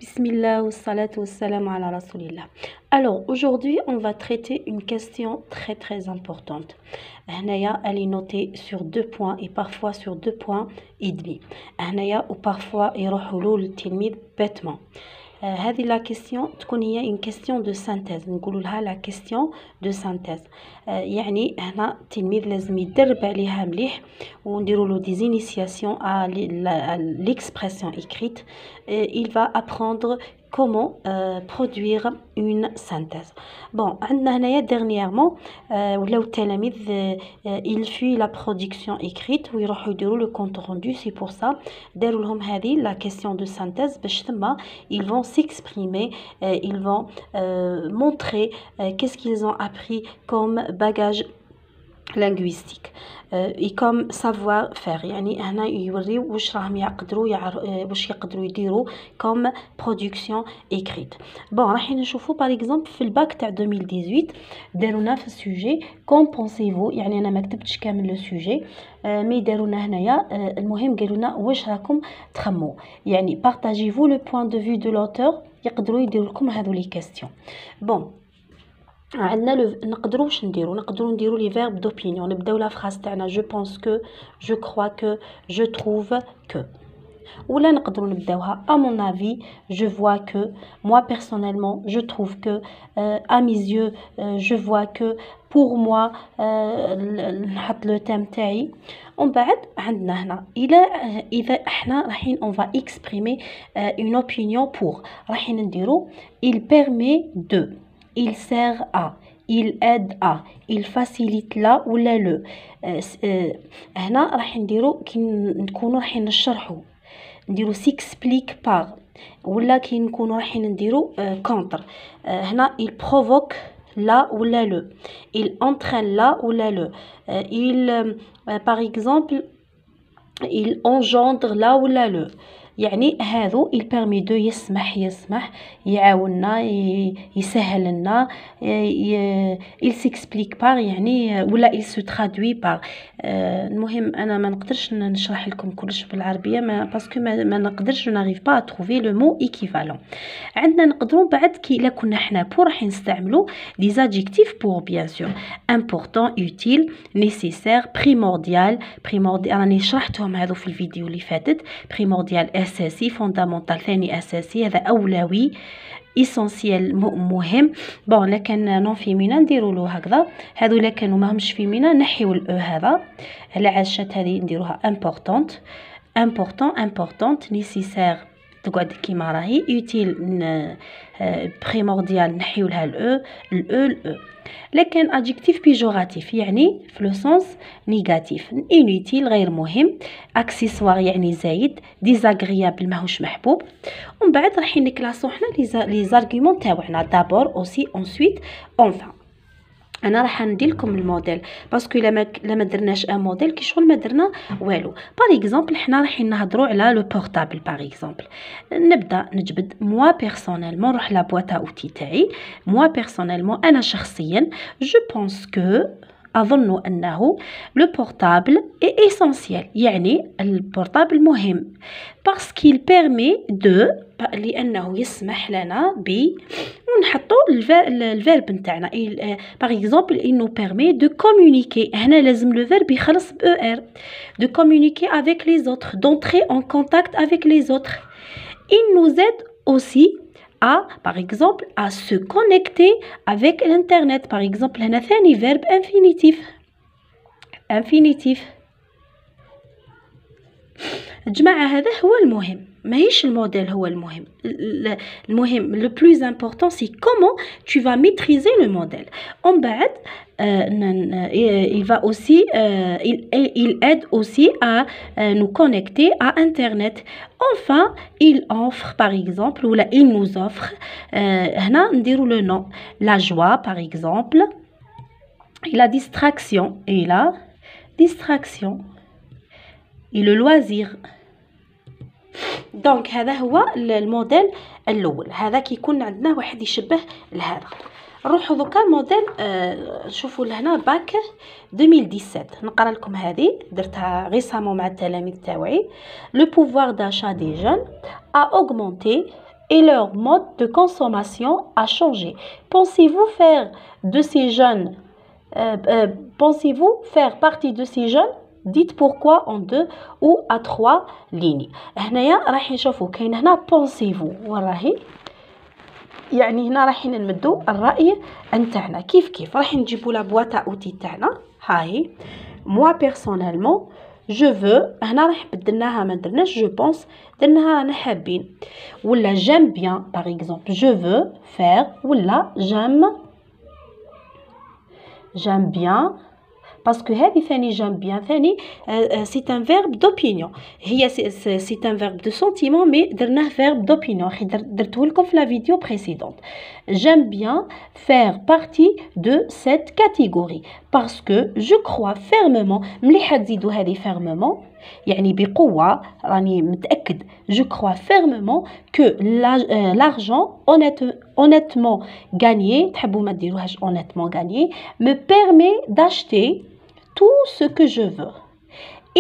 Bismillah wa salatu wa salam ala rasulillah. Alors aujourd'hui on va traiter une question très importante. هنايا elle est notée sur 2 points et parfois sur 2 points et demi. هنايا ou parfois يروحوا له التلميذ bêtement. هذه la question تكون هي une question de synthèse، نقولوا لها la question de synthèse. يعني هنا التلميذ لازم يدرب عليها مليح ونديروا له des initiations à l'expression écrite. Il va apprendre comment produire une synthèse. Bon, عندنا هنايا dernièrement ولاو التلاميذ il fuit la production écrite ويروحوا يديروا le compte rendu. C'est pour ça داروا لهم هذه la question de synthèse باش ثم ils vont s'exprimer, ils vont montrer qu'est-ce qu'ils ont appris comme bagage linguistique et comme savoir faire. يعني هنا يوريو واش راهم واش يقدروا يديروا comme production écrite. bon راح نشوفوا par exemple في الباك تاع 2018 دارونا في السوجي كوم بونسيفو. يعني انا ما كتبتش كامل لو سوجي مي دارونا هنايا المهم قالونا واش راكم تخموا. يعني بارطاجيفو لو بوين دو فيو دو لوتور. يقدروا يديروا لكم هذو لي كاستيون. بون عندنا نقدروا واش نقدروا نديروا لي فيرب دوبينيون. نبداو لا فراس تاعنا جو بونس كو، جو كروا كو، جو تروف كو. ولا نقدروا نبداوها à mon avis, je vois que, moi personnellement je trouve que, à mes yeux je vois que, pour moi نحط لو تام تاعي. ومن بعد عندنا هنا اذا احنا رايحين on va exprimer une opinion pour. رايحين نديروا il permet de, il sert à, il aide à, il facilite la ولا le. هنا راح نديروا كي نكونوا رايحين نشرحوا نديروا s'explique par، ولا كي نكونوا رايحين نديروا contre. هنا il provoque la ولا le، il entraîne la ولا le، il par exemple il engendre la ولا le. يعني هذو il permet de يسمح يعاوننا يسهل لنا il s'explique par يعني ولا il se traduit par. المهم انا ما نقدرش نشرح لكم كلش بالعربيه باسكو ما نقدرش نعرف با trouver le mot équivalent. عندنا نقدروا بعد كي الا كنا حنا pour راح نستعملوا des adjectifs pour bien sûr important, utile, nécessaire, primordial راني شرحتهم هذو في الفيديو اللي فاتت. primordial اساسي، فوندامنتال ثاني اساسي، هذا اولوي، essentiel مهم. بون لكن نون فيمينا نديروا له هكذا. هذو الا كانوا ماهمش فيمينا نحيوا الاو هذا على عشات هذه نديروها important nécessaire تقعد كيما راهي، utile primordial نحيو لها الاو. لكن adjectif péjoratif يعني في لو سونس نيجاتيف، inutile غير مهم، accessoire يعني زايد، désagréable ماهوش محبوب. ومن بعد رايحين نكلاسو حنا لي زارغومون تاعنا دابور اوسي ensuite enfin. انا راح ندير لكم الموديل باسكو لما درناش ان موديل كي شغل ما درنا والو. باغ اكزومبل حنا رايحين نهضروا على لو بورطابل. باغ اكزومبل نبدا نجبد موا بيرسونيلمون، نروح لا بواطا اوتي تاعي. موا بيرسونيلمون انا شخصيا جو بونس كو، أظن أنه لو بورطابل اي اسونسيال، يعني البورطابل مهم parce qu'il permet de، لأنه يسمح لنا ب، ونحطو الفيرب نتاعنا par exemple il nous permet de communiquer. هنا لازم le verbe يخلص ب er، de communiquer avec les autres، d'entrer en contact avec les autres. Il nous aide aussi à, par exemple, à se connecter avec l'internet. par exemple هنا ثاني verbe infinitif. جماعة هذا هو المهم، ماهيش الموديل هو المهم. المهم le plus important c'est comment tu vas maîtriser le modèle. En بعد il va aussi il aide aussi à nous connecter à internet. Enfin il offre par exemple ou là il nous offre هنا نديروا le nom، la joie par exemple، et la distraction et le loisir. دونك هذا هو الموديل الاول. هذا كيكون عندنا واحد يشبه لهذا. نروحوا دوكا الموديل شوفوا لهنا باك 2017. نقرا لكم هذه درتها ريسامون مع التلاميذ تاوعي. لو بوفوار داشا دي جون a augmenté et leur mode de consommation a changé. Pensez-vous faire de ces jeunes pensez-vous faire partie de ces jeunes? Dites pourquoi en 2 ou à 3 lignes. هنايا راح نشوفوا كاين هنا pensez-vous وراهي يعني هنا راح نمدوا الرأي نتاعنا كيف راح نجيبوا لا بواط اوتي تاعنا هاي moi personnellement je veux هنا راح بدلناها ما درناش je pense درناها رانا حابين ولا j'aime bien par exemple je veux faire ولا j'aime bien parce que هذه ثاني j'aime bien ثاني c'est un verbe d'opinion هي c'est un verbe de sentiment mais درناه verbe d'opinion درته لكم في la vidéo précédente j'aime bien faire partie de cette catégorie parce que je crois fermement مليح تزيدوا هذه fermement يعني بقوة راني متأكد je crois fermement que l'argent honnêtement gagné تحبوا ما ديروهاش honnêtement gagné me permet d'acheter tout ce que je veux.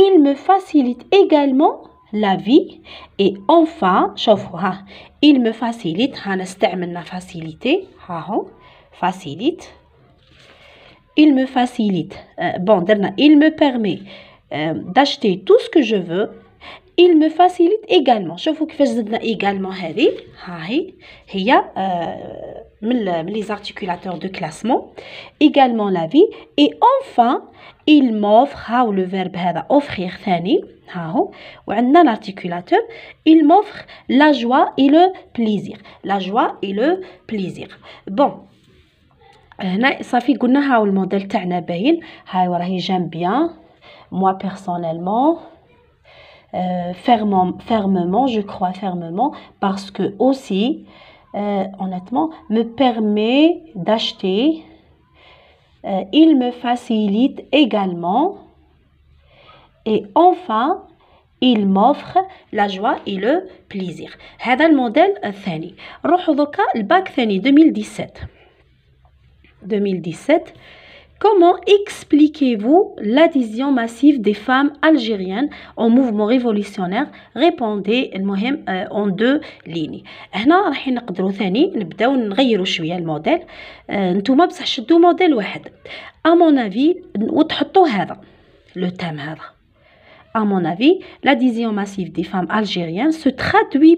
Il me facilite également la vie et enfin شوفوا ها il me facilite ها استعملنا faciliter ها هو facilite il me facilite bon درنا il me permet d'acheter tout ce que je veux il me facilite également شوفوا كيفاش زدنا également هذه هي من les articulateurs de classement également la vie et enfin il m'offre هاو le verbe هذا offrir ثاني هاهو وعندنا l'articulateur il m'offre la joie et le plaisir bon هنا صافي قلنا هاو الموديل تاعنا باين هاي وراهي j'aime bien moi personnellement fermement je crois fermement parce que aussi honnêtement me permet d'acheter il me facilite également et enfin il m'offre la joie et le plaisir هذا الموديل الثاني نروحوا دوكا الباك ثاني 2017 Comment expliquez-vous l'adhésion massive des femmes algériennes au mouvement révolutionnaire? Répondez المهم en 2 lignes. هنا راح نقدروا ثاني نبداو نغيروا شويه الموديل. نتوما بصح شدوا موديل واحد. À mon avis وتحطوا هذا le thème هذا. À mon avis, l'adhésion massive des femmes algériennes se traduit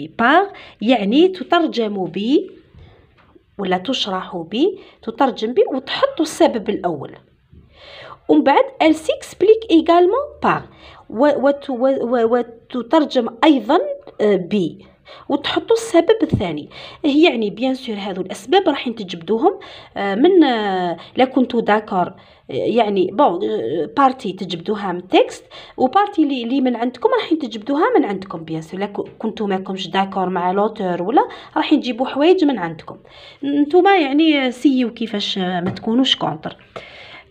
par يعني تترجم ب ولا تشرح بي تترجم بي وتحطوا السبب الأول ومن بعد elle s'explique également par وتترجم أيضا بي وتحطوا السبب الثاني يعني بيان سور هذو الأسباب راح تجبدوهم من لا كنتوا داكور يعني بون بارتي تجبدوها من تكست وبارتي اللي من عندكم راح تجبدوها من عندكم بيان سور لا كنتوا ماكمش داكور مع لوتور ولا راح تجيبوا حوايج من عندكم نتوما يعني سيو كيفاش ما تكونوش كونتر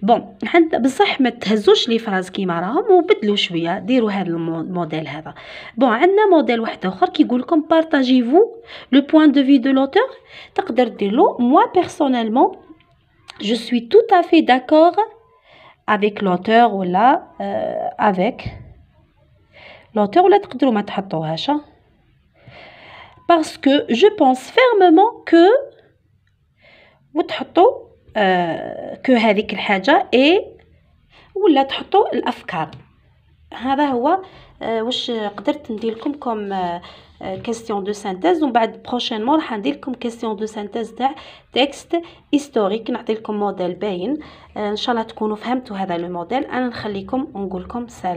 بون بصح ما تهزوش لي فراز كيما راهم وبدلوا شويه ديروا هذا الموديل هذا بون عندنا موديل واحد اخر كيقول لكم بارطاجيفو لو بوين دو في دو لوتور تقدر دير له moi personnellement je suis tout à fait d'accord avec l'auteur ولا avec l'auteur ولا تقدروا ما تحطوهاش parce que je pense fermement que وتحطوا كو هذيك الحاجة ولا تحطوا الأفكار هذا هو واش قدرت ندير لكم كوم كيستيون دو سانتيز ومن بعد بروشينمون راح ندير لكم كيستيون دو سانتيز تاع تكست هيستوريك نعطي لكم موديل باين ان شاء الله تكونوا فهمتوا هذا الموديل انا نخليكم ونقول لكم سلام